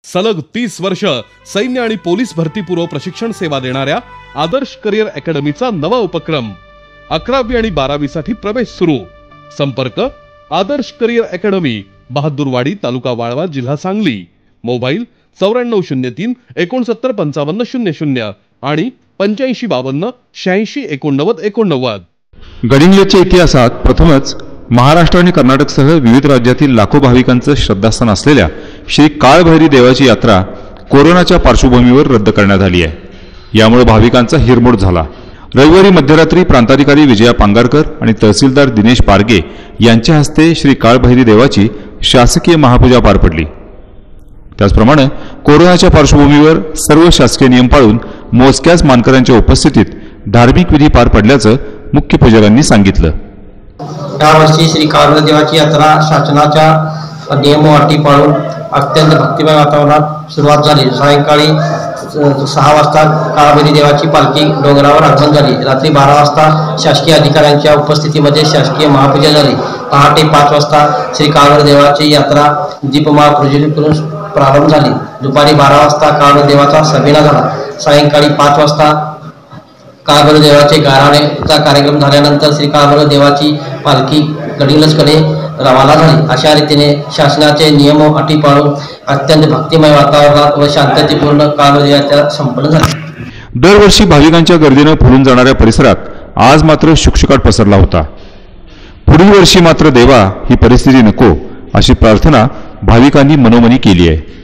सलग 30 वर्ष सैन्य आणि पोलीस भरतीपूर्व प्रशिक्षण सेवा देणाऱ्या आदर्श करिअर अकॅडमीचा नवा उपक्रम 11वी आणि 12वी साठी प्रवेश सुरू। संपर्क आदर्श करिअर अकॅडमी, बहादूरवाडी, तालुका वाळवा, जिल्हा सांगली। मोबाईल 9403 69 55 00 आणि 8552 86 89 89। गडिंग्लजच्या इतिहासात प्रथमच महाराष्ट्र आणि कर्नाटकसह विविध राज्यातील लाखो भाविकांचं श्रद्धास्थान असलेल्या श्री काळभैरी देवाची यात्रा कोरोनाच्या पार्श्वभूमीवर रद्द करण्यात आली आहे। यामुळे भाविकांचा हिरमोड झाला। रविवारी मध्यरात्री प्रांताधिकारी विजया पांगारकर आणि तहसीलदार दिनेश पारगे यांच्या हस्ते श्री काळभैरी देवाची शासकीय महापूजा पार पडली। त्याचप्रमाणे कोरोनाच्या पार्श्वभूमीवर सर्व शासकीय नियम पाळून मोजक्याच मानकऱ्यांच्या उपस्थितीत धार्मिक विधी पार पडल्याचं मुख्य पूजकांनी सांगितलं। यावर्षी श्री काळभैरी देवाची यात्रा शासनाच्या नियम व अटी पाळून अत्यंत भक्तिमय वातावरणात सुरुवात झाली। सायंकाळी 6 वाजता काळभैरी देवाची पालखी डोंगरावर आगमन झाली। रात्री 12 वाजता शासकीय अधिकाऱ्यांच्या उपस्थितीमध्ये शासकीय महापूजा झाली। पहाटे 5 वाजता श्री काळभैरी देवाची यात्रा दीपमाळ प्रज्वलित करून प्रारंभ झाली। दुपारी 12 वाजता काळभैरी देवाचा सभेला झाला। सायंकाळी 5 वाजता काळभैरी देवाचे गाराणेचा कार्यक्रम झाल्यानंतर श्री काळभैरी देवाची पालखी गडिंग्लजकडे रवाना झाली। अशा रीतीने शासनाचे नियम व अटी पाळून अत्यंत भक्तिमय वातावरणात व शांततेपूर्ण काळभैरी यात्रा संपन्न झाली। दरवर्षी भाविकांच्या गर्दीने फुलून जाणाऱ्या परिसरात आज मात्र शुकशुकाट पसरला होता। पुढील वर्षी मात्र देवा ही परिस्थिती नको अशी प्रार्थना भाविकांनी मनोमनी केली आहे।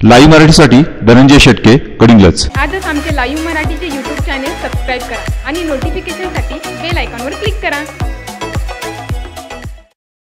लाईव्ह मराठीसाठी धनंजय शेटके, गडिंग्लज। आजच आमचे लाईव्ह मराठीचे YouTube चॅनेल सबस्क्राइब करा आणि नोटिफिकेशनसाठी बेल आयकॉनवर क्लिक करा।